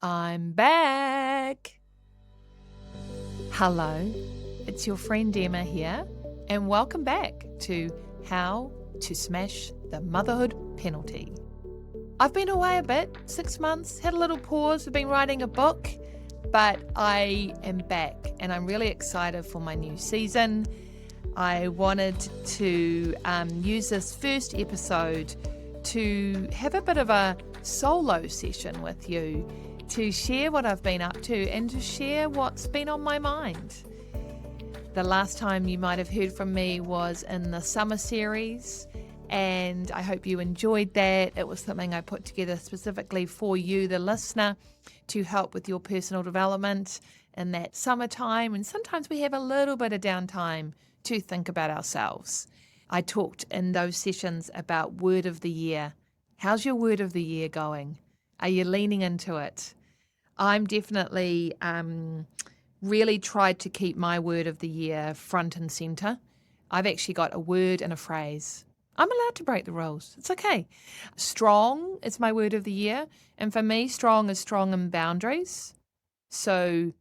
I'm back. Hello, it's your friend Emma here, and welcome back to How to Smash the Motherhood Penalty. I've been away a bit, 6 months, had a little pause, I've been writing a book, but I am back and I'm really excited for my new season. I wanted to use this first episode to have a bit of a solo session with you, to share what I've been up to and to share what's been on my mind. The last time you might have heard from me was in the summer series, and I hope you enjoyed that. It was something I put together specifically for you, the listener, to help with your personal development in that summertime. And sometimes we have a little bit of downtime to think about ourselves. I talked in those sessions about word of the year. How's your word of the year going? Are you leaning into it? I'm definitely really tried to keep my word of the year front and center. I've actually got a word and a phrase. I'm allowed to break the rules. It's okay. Strong is my word of the year. And for me, strong is strong in boundaries. So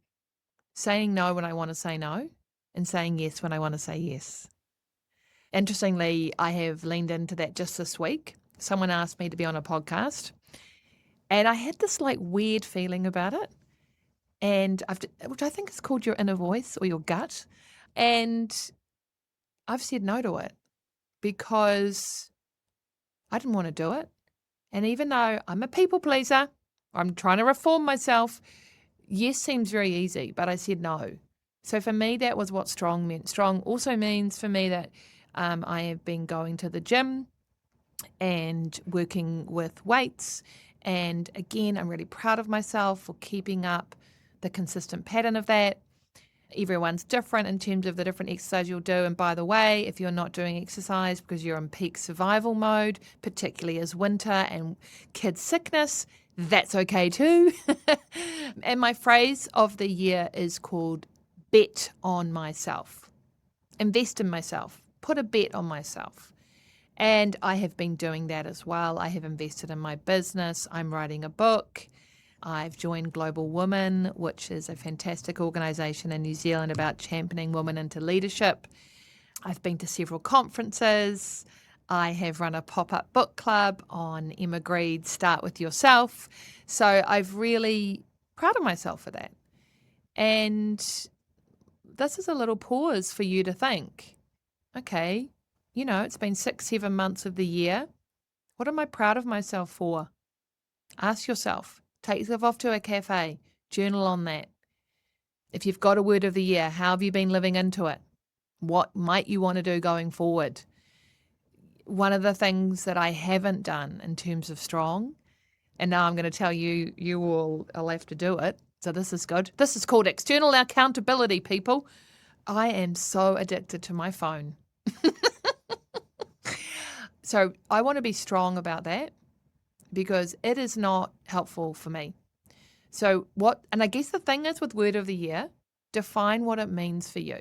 saying no when I want to say no and saying yes when I want to say yes. Interestingly, I have leaned into that just this week. Someone asked me to be on a podcast. And I had this weird feeling about it, and which I think is called your inner voice or your gut. And I've said no to it because I didn't want to do it. And even though I'm a people pleaser, I'm trying to reform myself, yes seems very easy, but I said no. So for me, that was what strong meant. Strong also means for me that I have been going to the gym and working with weights. And again, I'm really proud of myself for keeping up the consistent pattern of that. Everyone's different in terms of the different exercise you'll do. And by the way, if you're not doing exercise because you're in peak survival mode, particularly as winter and kid sickness, that's okay too. And my phrase of the year is called bet on myself. Invest in myself. Put a bet on myself. And I have been doing that as well. I have invested in my business. I'm writing a book. I've joined Global Women, which is a fantastic organisation in New Zealand about championing women into leadership. I've been to several conferences. I have run a pop-up book club on Emma Greed's Start With Yourself. So I've really proud of myself for that. And this is a little pause for you to think, okay, it's been 6-7 months of the year. What am I proud of myself for? Ask yourself. Take yourself off to a cafe. Journal on that. If you've got a word of the year, how have you been living into it? What might you want to do going forward? One of the things that I haven't done in terms of strong, and now I'm going to tell you, you will have to do it. So this is good. This is called external accountability, people. I am so addicted to my phone. So I want to be strong about that because it is not helpful for me. So and I guess the thing is with word of the year, define what it means for you.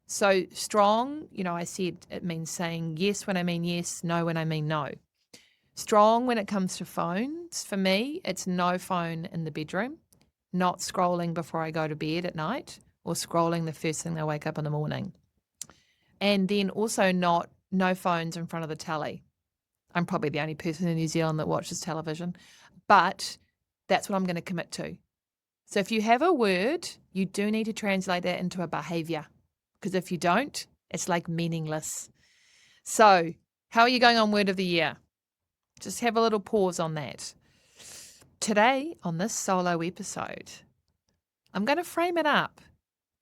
So strong, I said it means saying yes when I mean yes, no when I mean no. Strong when it comes to phones, for me, it's no phone in the bedroom, not scrolling before I go to bed at night or scrolling the first thing I wake up in the morning. And then also no phones in front of the telly. I'm probably the only person in New Zealand that watches television, but that's what I'm going to commit to. So if you have a word, you do need to translate that into a behavior, because if you don't, it's meaningless. So how are you going on word of the year? Just have a little pause on that. Today, on this solo episode, I'm going to frame it up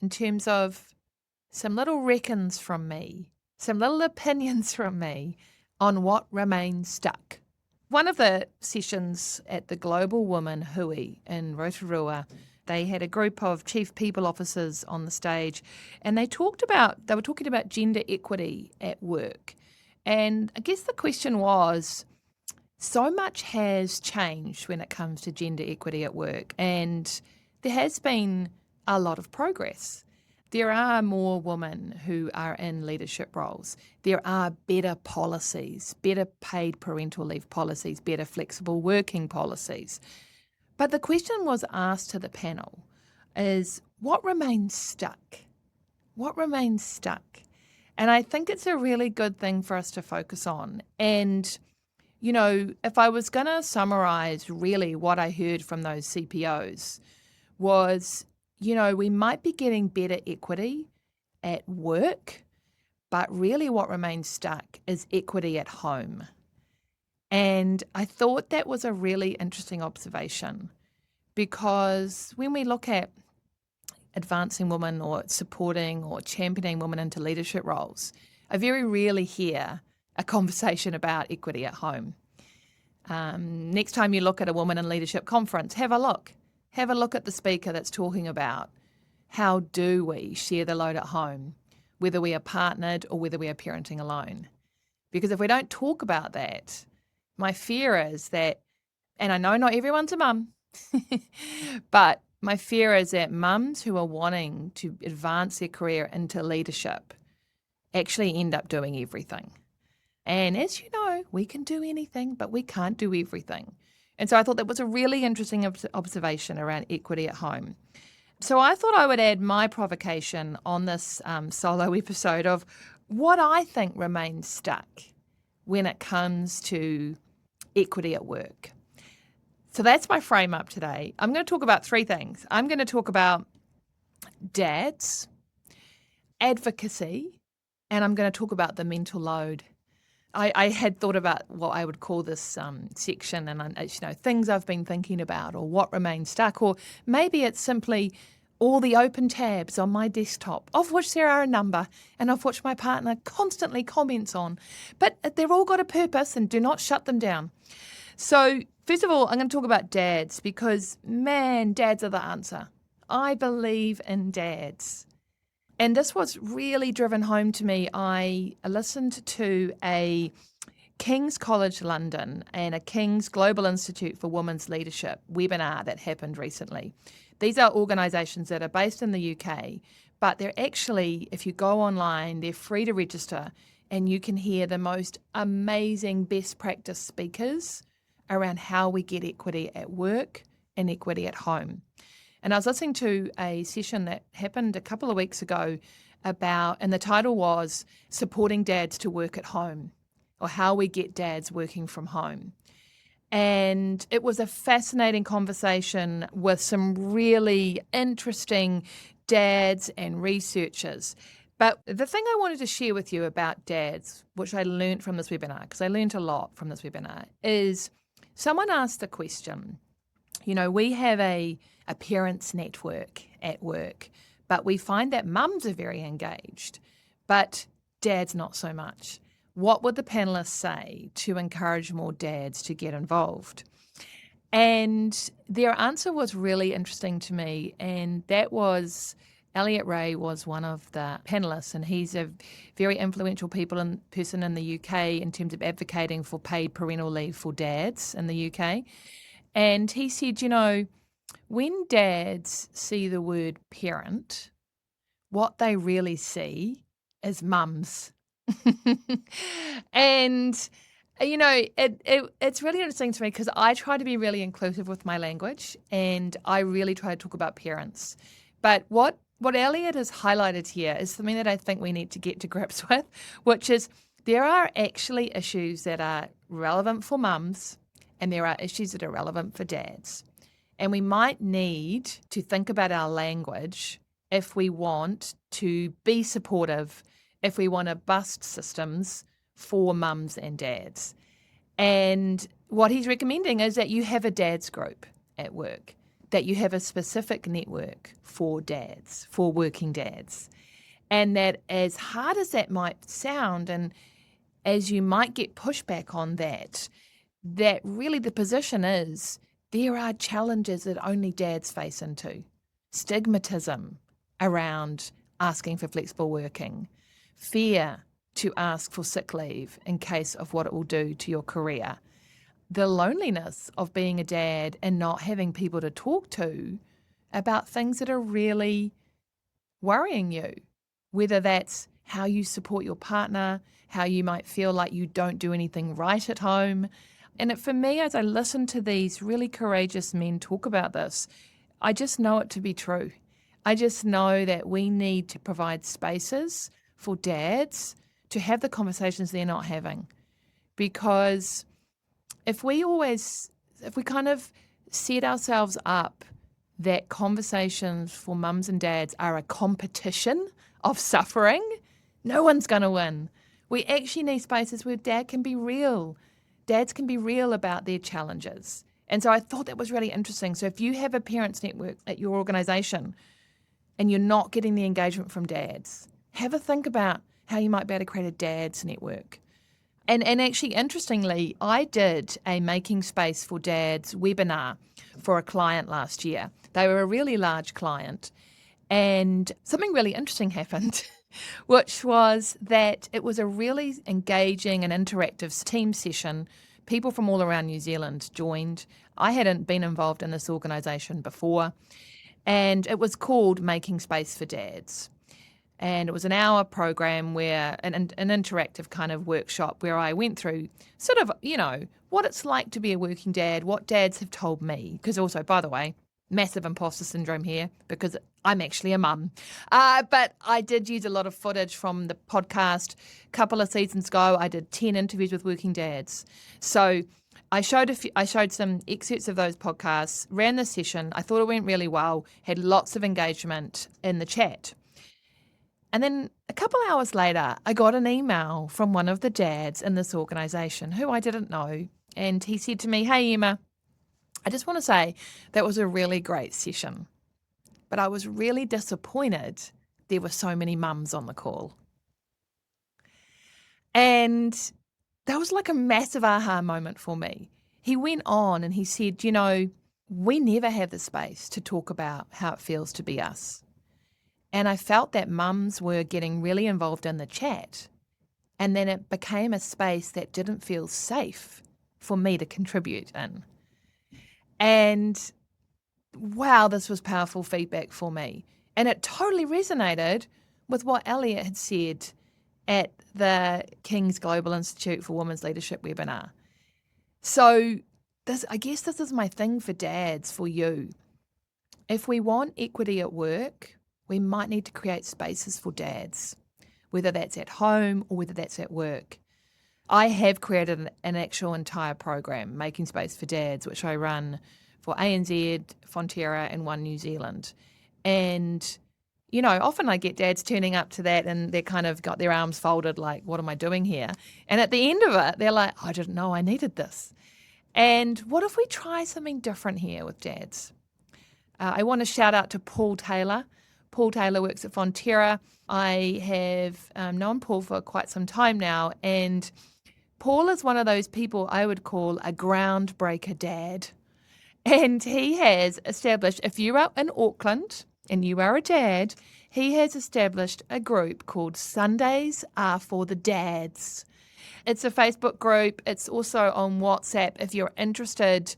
in terms of some little reckons from me, some little opinions from me on what remains stuck. One of the sessions at the Global Women Hui in Rotorua, they had a group of chief people officers on the stage, and they were talking about gender equity at work. And I guess the question was, so much has changed when it comes to gender equity at work, and there has been a lot of progress. There are more women who are in leadership roles. There are better policies, better paid parental leave policies, better flexible working policies. But the question was asked to the panel is, what remains stuck? What remains stuck? And I think it's a really good thing for us to focus on. And, if I was going to summarize really what I heard from those CPOs was, we might be getting better equity at work, but really what remains stuck is equity at home. And I thought that was a really interesting observation, because when we look at advancing women or supporting or championing women into leadership roles, I very rarely hear a conversation about equity at home. Next time you look at a woman in leadership conference, have a look. Have a look at the speaker that's talking about how do we share the load at home, whether we are partnered or whether we are parenting alone. Because if we don't talk about that, my fear is that, and I know not everyone's a mum, but my fear is that mums who are wanting to advance their career into leadership actually end up doing everything. And as you know, we can do anything, but we can't do everything. And so I thought that was a really interesting observation around equity at home. So I thought I would add my provocation on this solo episode of what I think remains stuck when it comes to equity at work. So that's my frame up today. I'm going to talk about three things. I'm going to talk about dads, advocacy, and I'm going to talk about the mental load. I had thought about what I would call this section, and things I've been thinking about, or what remains stuck, or maybe it's simply all the open tabs on my desktop, of which there are a number, and of which my partner constantly comments on. But they've all got a purpose, and do not shut them down. So first of all, I'm going to talk about dads, because, man, dads are the answer. I believe in dads. And this was really driven home to me. I listened to a King's College London and a King's Global Institute for Women's Leadership webinar that happened recently. These are organisations that are based in the UK, but they're actually, if you go online, they're free to register, and you can hear the most amazing best practice speakers around how we get equity at work and equity at home. And I was listening to a session that happened a couple of weeks ago about, and the title was Supporting Dads to Work at Home, or how we get dads working from home. And it was a fascinating conversation with some really interesting dads and researchers. But the thing I wanted to share with you about dads, which I learned from this webinar, because I learned a lot from this webinar, is someone asked the question, we have a parents network at work, but we find that mums are very engaged, but dads not so much. What would the panelists say to encourage more dads to get involved? And their answer was really interesting to me, and that was Elliot Ray was one of the panelists, and he's a very influential person in the UK in terms of advocating for paid parental leave for dads in the UK. And he said, when dads see the word parent, what they really see is mums. And, it's really interesting to me, because I try to be really inclusive with my language, and I really try to talk about parents. But what Elliot has highlighted here is something that I think we need to get to grips with, which is there are actually issues that are relevant for mums, and there are issues that are relevant for dads. And we might need to think about our language if we want to be supportive, if we want to bust systems for mums and dads. And what he's recommending is that you have a dads group at work, that you have a specific network for dads, for working dads. And that, as hard as that might sound, and as you might get pushback on that really the position is there are challenges that only dads face into. Stigmatism around asking for flexible working, fear to ask for sick leave in case of what it will do to your career, the loneliness of being a dad and not having people to talk to about things that are really worrying you, whether that's how you support your partner, how you might feel like you don't do anything right at home, for me, as I listen to these really courageous men talk about this, I just know it to be true. I just know that we need to provide spaces for dads to have the conversations they're not having. Because if we kind of set ourselves up that conversations for mums and dads are a competition of suffering, no one's going to win. We actually need spaces where dads can be real about their challenges. And so I thought that was really interesting. So if you have a parents network at your organisation and you're not getting the engagement from dads, have a think about how you might be able to create a dads network. And actually, interestingly, I did a Making Space for Dads webinar for a client last year. They were a really large client. And something really interesting happened, which was that it was a really engaging and interactive team session. People from all around New Zealand joined. I hadn't been involved in this organisation before. And it was called Making Space for Dads. And it was an hour program where an interactive kind of workshop where I went through sort of, what it's like to be a working dad, what dads have told me. Because also, by the way, massive imposter syndrome here because I'm actually a mum. But I did use a lot of footage from the podcast. A couple of seasons ago, I did 10 interviews with working dads. So I showed some excerpts of those podcasts, ran the session. I thought it went really well, had lots of engagement in the chat. And then a couple hours later, I got an email from one of the dads in this organisation who I didn't know. And he said to me, "Hey, Emma, I just want to say that was a really great session. But I was really disappointed there were so many mums on the call." And that was like a massive aha moment for me. He went on and he said, we never have the space to talk about how it feels to be us. And I felt that mums were getting really involved in the chat. And then it became a space that didn't feel safe for me to contribute in. And wow, this was powerful feedback for me. And it totally resonated with what Elliot had said at the King's Global Institute for Women's Leadership webinar. So I guess this is my thing for dads, for you. If we want equity at work, we might need to create spaces for dads, whether that's at home or whether that's at work. I have created an actual entire program, Making Space for Dads, which I run for ANZ, Fonterra and One New Zealand. And, often I get dads turning up to that and they're kind of got their arms folded like, what am I doing here? And at the end of it, they're like, I didn't know I needed this. And what if we try something different here with dads? I want to shout out to Paul Taylor. Paul Taylor works at Fonterra. I have known Paul for quite some time now, and Paul is one of those people I would call a groundbreaker dad. And he has established, if you are in Auckland and you are a dad, he has established a group called Sundays Are for the Dads. It's a Facebook group. It's also on WhatsApp. If you're interested,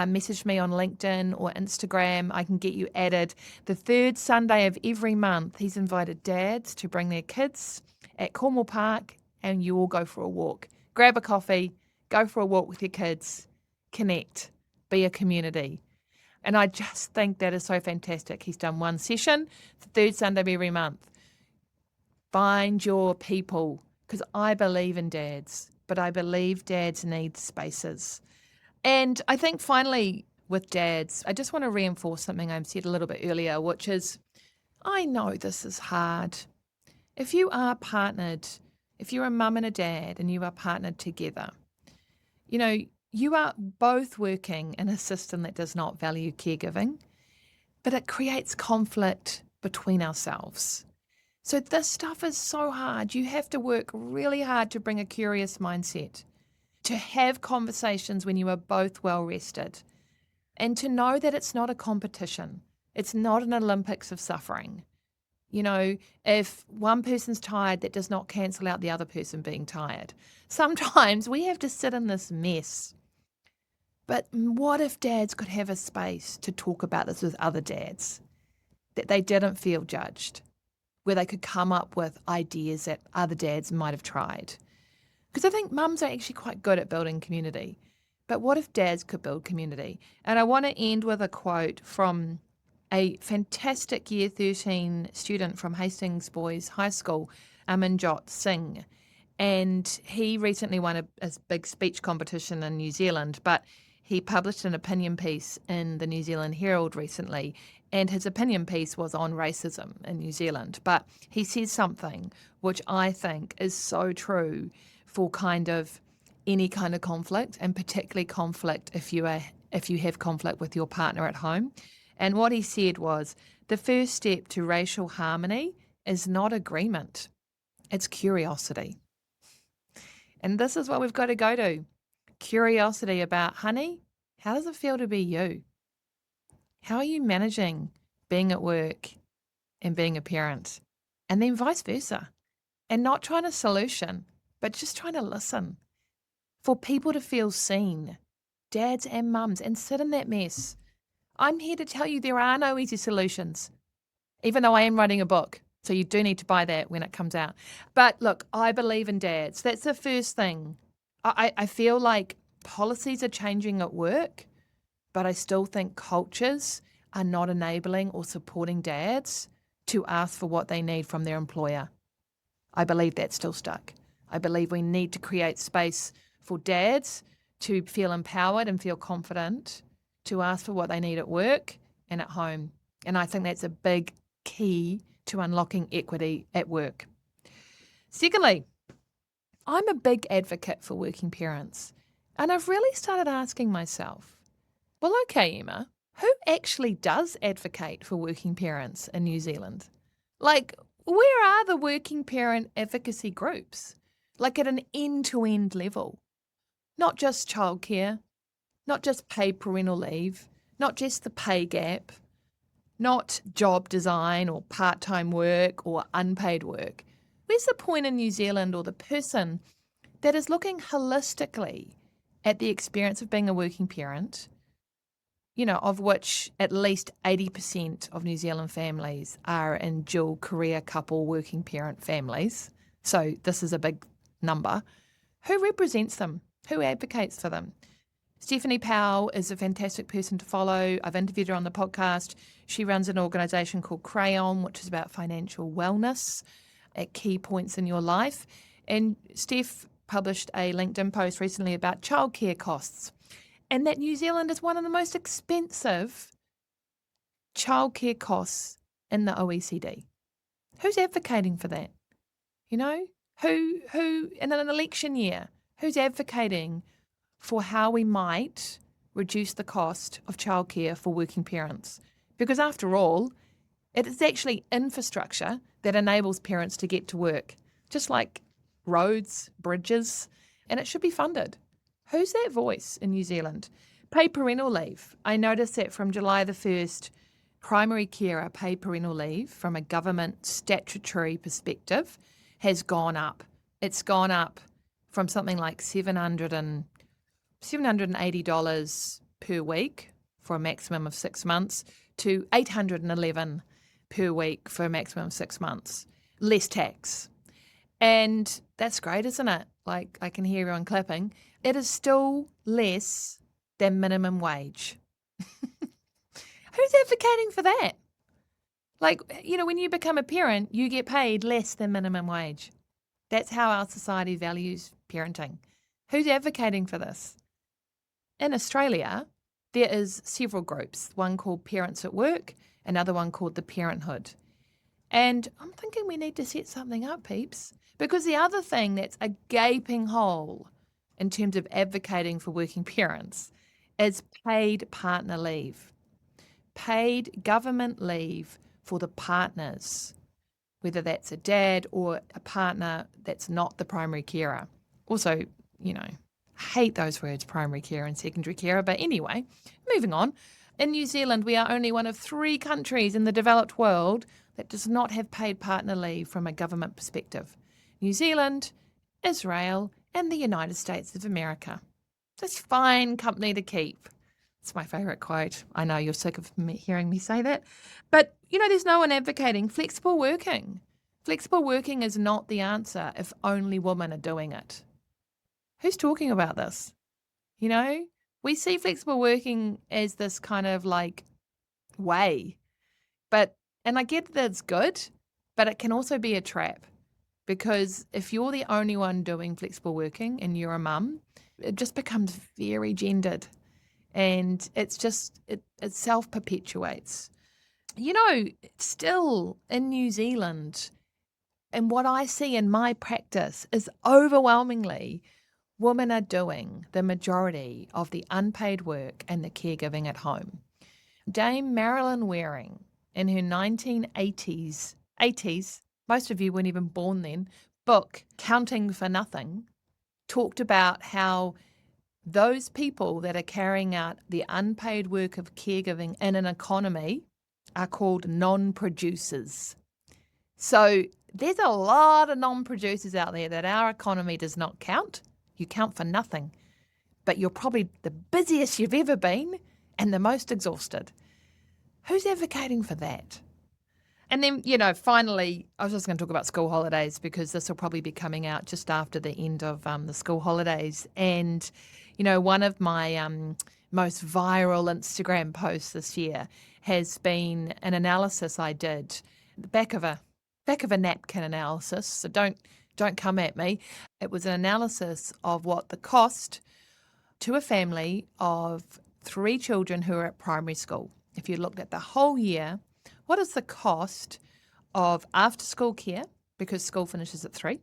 message me on LinkedIn or Instagram. I can get you added. The third Sunday of every month, he's invited dads to bring their kids at Cornwall Park and you all go for a walk. Grab a coffee, go for a walk with your kids, connect, be a community. And I just think that is so fantastic. He's done one session, the third Sunday of every month. Find your people, because I believe in dads, but I believe dads need spaces. And I think finally with dads, I just want to reinforce something I said a little bit earlier, which is, I know this is hard. If you are partnered, if you're a mum and a dad and you are partnered together, you are both working in a system that does not value caregiving, but it creates conflict between ourselves. So this stuff is so hard. You have to work really hard to bring a curious mindset, to have conversations when you are both well rested, and to know that it's not a competition. It's not an Olympics of suffering. If one person's tired, that does not cancel out the other person being tired. Sometimes we have to sit in this mess. But what if dads could have a space to talk about this with other dads, that they didn't feel judged, where they could come up with ideas that other dads might have tried? Because I think mums are actually quite good at building community. But what if dads could build community? And I want to end with a quote from a fantastic Year 13 student from Hastings Boys High School, Amanjot Singh. And he recently won a big speech competition in New Zealand, but he published an opinion piece in the New Zealand Herald recently, and his opinion piece was on racism in New Zealand. But he says something which I think is so true for any kind of conflict, and particularly conflict if you have conflict with your partner at home. And what he said was, the first step to racial harmony is not agreement, it's curiosity. And this is what we've got to go to. Curiosity about, honey, how does it feel to be you? How are you managing being at work and being a parent? And then vice versa. And not trying to solution, but just trying to listen. For people to feel seen, dads and mums, and sit in that mess. I'm here to tell you there are no easy solutions, even though I am writing a book. So you do need to buy that when it comes out. But look, I believe in dads. That's the first thing. I feel like policies are changing at work, but I still think cultures are not enabling or supporting dads to ask for what they need from their employer. I believe that's still stuck. I believe we need to create space for dads to feel empowered and feel confident to ask for what they need at work and at home. And I think that's a big key to unlocking equity at work. Secondly, I'm a big advocate for working parents. And I've really started asking myself, well, okay, Emma, who actually does advocate for working parents in New Zealand? Like, where are the working parent advocacy groups? Like at an end-to-end level. Not just childcare, not just paid parental leave, not just the pay gap, not job design or part-time work or unpaid work. Where's the point in New Zealand or the person that is looking holistically at the experience of being a working parent, of which at least 80% of New Zealand families are in dual career couple working parent families. So this is a big number. Who represents them? Who advocates for them? Stephanie Powell is a fantastic person to follow. I've interviewed her on the podcast. She runs an organisation called Crayon, which is about financial wellness at key points in your life. And Steph published a LinkedIn post recently about childcare costs, and that New Zealand is one of the most expensive childcare costs in the OECD. Who's advocating for that? Who in an election year, who's advocating for how we might reduce the cost of childcare for working parents? Because after all, it is actually infrastructure that enables parents to get to work, just like roads, bridges, and it should be funded. Who's that voice in New Zealand? Paid parental leave. I noticed that from July the 1st, primary carer paid parental leave from a government statutory perspective has gone up. It's gone up from something like $780 per week for a maximum of 6 months to $811 per week for a maximum of 6 months. Less tax. And that's great, isn't it? Like, I can hear everyone clapping. It is still less than minimum wage. Who's advocating for that? Like, when you become a parent, you get paid less than minimum wage. That's how our society values parenting. Who's advocating for this? In Australia, there is several groups, one called Parents at Work, another one called the Parenthood. And I'm thinking we need to set something up, peeps, because the other thing that's a gaping hole in terms of advocating for working parents is paid partner leave. Paid government leave for the partners, whether that's a dad or a partner that's not the primary carer. Also, I hate those words, primary carer and secondary carer. But anyway, moving on. In New Zealand, we are only one of 3 countries in the developed world that does not have paid partner leave from a government perspective. New Zealand, Israel, and the United States of America. That's fine company to keep. It's my favourite quote. I know you're sick of hearing me say that. But, there's no one advocating flexible working. Flexible working is not the answer if only women are doing it. Who's talking about this? We see flexible working as this kind of like way, and I get that it's good, but it can also be a trap because if you're the only one doing flexible working and you're a mum, it just becomes very gendered and it self perpetuates. Still in New Zealand, and what I see in my practice is overwhelmingly women are doing the majority of the unpaid work and the caregiving at home. Dame Marilyn Waring, in her 1980s, most of you weren't even born then, book, Counting for Nothing, talked about how those people that are carrying out the unpaid work of caregiving in an economy are called non-producers. So there's a lot of non-producers out there that our economy does not count. You count for nothing, but you're probably the busiest you've ever been and the most exhausted. Who's advocating for that? And then, finally, I was just going to talk about school holidays because this will probably be coming out just after the end of the school holidays. And, one of my most viral Instagram posts this year has been an analysis I did, the back of a napkin analysis. So don't come at me. It was an analysis of what the cost to a family of 3 children who are at primary school. If you looked at the whole year, what is the cost of after-school care, because school finishes at 3,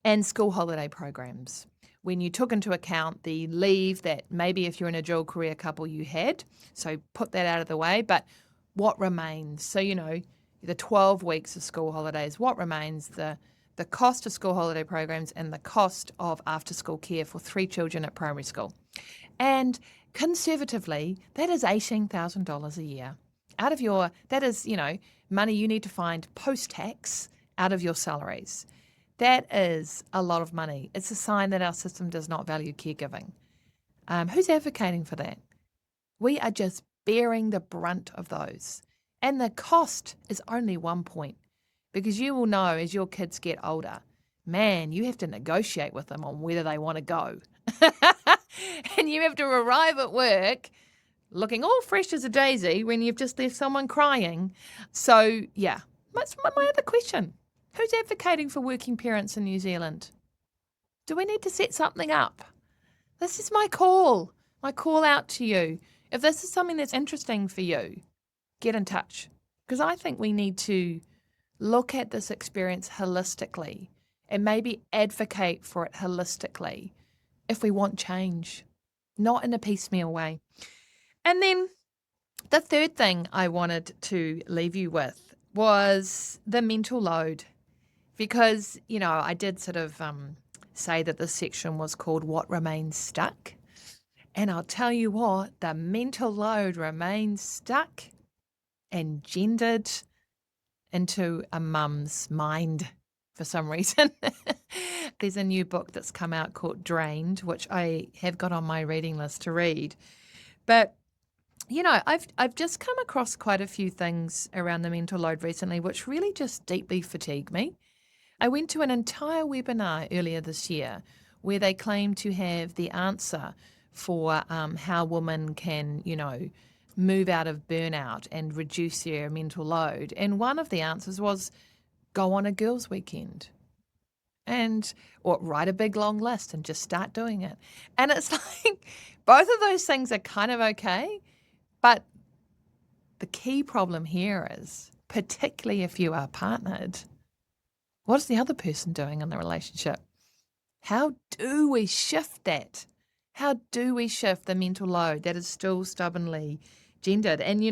and school holiday programs? When you took into account the leave that maybe if you're in a dual career couple you had, so put that out of the way, but what remains? So, the 12 weeks of school holidays, what remains? The cost of school holiday programs and the cost of after-school care for 3 children at primary school. And conservatively, that is $18,000 a year. That is, money you need to find post-tax out of your salaries. That is a lot of money. It's a sign that our system does not value caregiving. Who's advocating for that? We are just bearing the brunt of those. And the cost is only 1 point, because you will know as your kids get older, man, you have to negotiate with them on whether they want to go. And you have to arrive at work looking all fresh as a daisy when you've just left someone crying. So, yeah, that's my other question. Who's advocating for working parents in New Zealand? Do we need to set something up? This is my call out to you. If this is something that's interesting for you, get in touch, because I think we need to look at this experience holistically and maybe advocate for it holistically if we want change, not in a piecemeal way. And then the third thing I wanted to leave you with was the mental load, because, I did sort of say that this section was called What Remains Stuck. And I'll tell you what, the mental load remains stuck and gendered into a mum's mind for some reason. There's a new book that's come out called Drained, which I have got on my reading list to read. But, I've just come across quite a few things around the mental load recently, which really just deeply fatigue me. I went to an entire webinar earlier this year where they claimed to have the answer for how women can, move out of burnout and reduce their mental load. And one of the answers was go on a girls' weekend or write a big long list and just start doing it. And it's like both of those things are kind of okay, but the key problem here is, particularly if you are partnered, what is the other person doing in the relationship? How do we shift that? How do we shift the mental load that is still stubbornly gendered? And,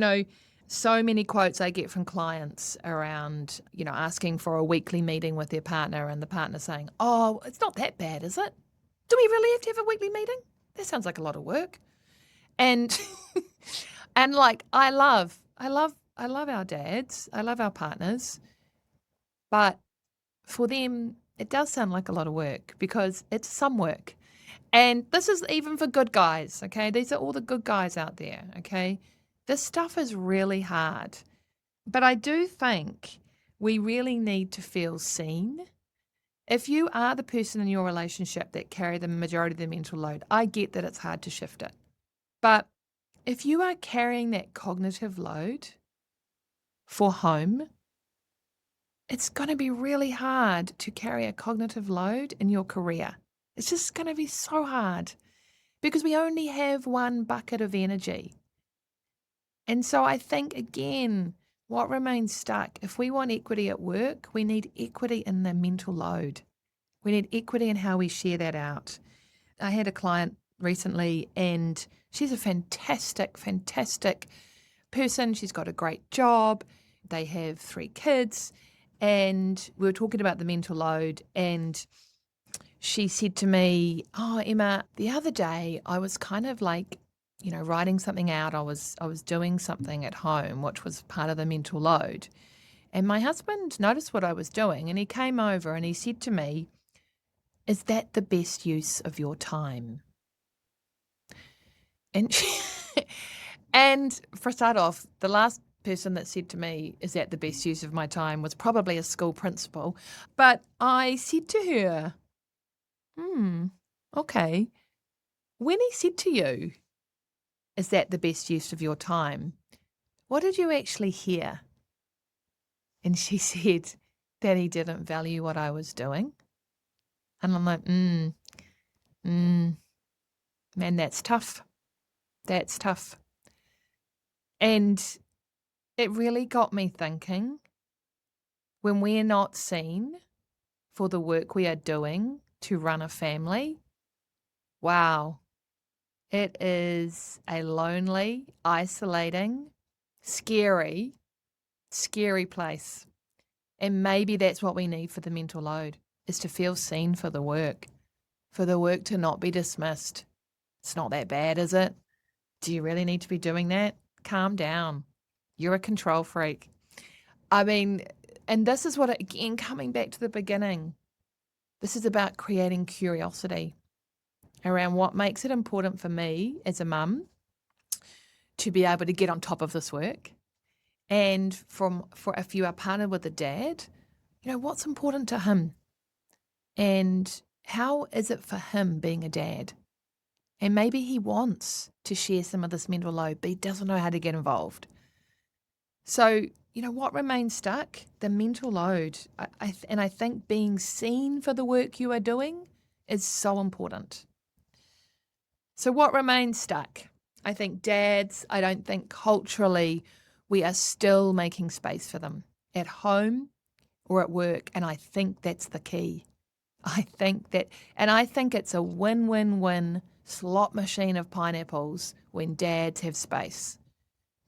so many quotes I get from clients around, asking for a weekly meeting with their partner and the partner saying, oh, it's not that bad, is it? Do we really have to have a weekly meeting? That sounds like a lot of work. And, and like, I love our dads. I love our partners. But for them, it does sound like a lot of work because it's some work. And this is even for good guys, okay? These are all the good guys out there, okay? This stuff is really hard. But I do think we really need to feel seen. If you are the person in your relationship that carry the majority of the mental load, I get that it's hard to shift it. But if you are carrying that cognitive load for home, it's going to be really hard to carry a cognitive load in your career. It's just going to be so hard because we only have one bucket of energy. And so I think, again, what remains stuck, if we want equity at work, we need equity in the mental load. We need equity in how we share that out. I had a client recently and she's a fantastic, fantastic person. She's got a great job. They have 3 kids. And we were talking about the mental load, and she said to me, "Oh, Emma, the other day I was kind of like, writing something out. I was doing something at home, which was part of the mental load. And my husband noticed what I was doing, and he came over and he said to me, 'Is that the best use of your time?'" And and for a start off, the last person that said to me, "Is that the best use of my time?" was probably a school principal. But I said to her, okay. When he said to you, "Is that the best use of your time?" what did you actually hear? And she said that he didn't value what I was doing. And I'm like, man, that's tough. That's tough. And it really got me thinking, when we're not seen for the work we are doing to run a family, wow, it is a lonely, isolating, scary place. And maybe that's what we need for the mental load, is to feel seen for the work to not be dismissed. It's not that bad, is it? Do you really need to be doing that? Calm down. You're a control freak. I mean, and this is what, again, coming back to the beginning, this is about creating curiosity around what makes it important for me as a mum to be able to get on top of this work. And for if you are partnered with a dad, what's important to him? And how is it for him being a dad? And maybe he wants to share some of this mental load, but he doesn't know how to get involved. So, what remains stuck? The mental load. I think being seen for the work you are doing is so important. So what remains stuck? I think dads, I don't think culturally we are still making space for them at home or at work. And I think that's the key. I think it's a win-win-win slot machine of pineapples when dads have space,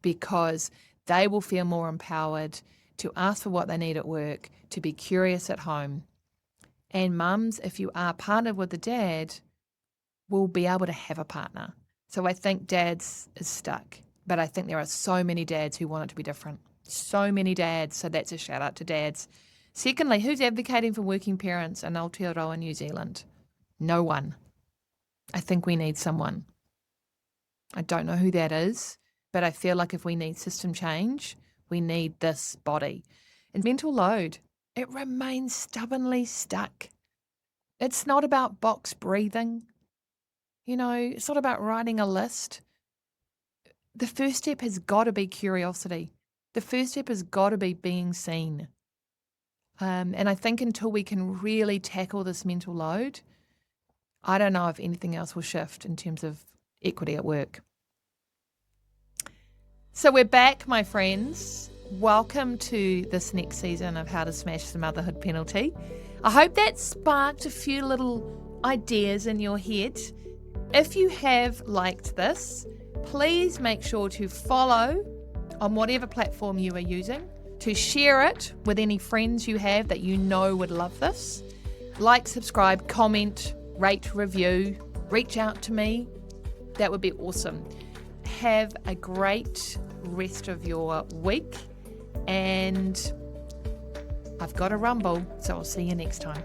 because they will feel more empowered to ask for what they need at work, to be curious at home. And mums, if you are partnered with a dad, will be able to have a partner. So I think dads is stuck, but I think there are so many dads who want it to be different. So many dads, so that's a shout out to dads. Secondly, who's advocating for working parents in Aotearoa, New Zealand? No one. I think we need someone. I don't know who that is, but I feel like if we need system change, we need this body. And mental load, it remains stubbornly stuck. It's not about box breathing. It's not about writing a list. The first step has got to be curiosity. The first step has got to be being seen. And I think until we can really tackle this mental load, I don't know if anything else will shift in terms of equity at work. So we're back, my friends. Welcome to this next season of How to Smash the Motherhood Penalty. I hope that sparked a few little ideas in your head. If you have liked this, please make sure to follow on whatever platform you are using, to share it with any friends you have that would love this. Like, subscribe, comment, rate, review, reach out to me. That would be awesome. Have a great rest of your week, and I've got a rumble, so I'll see you next time.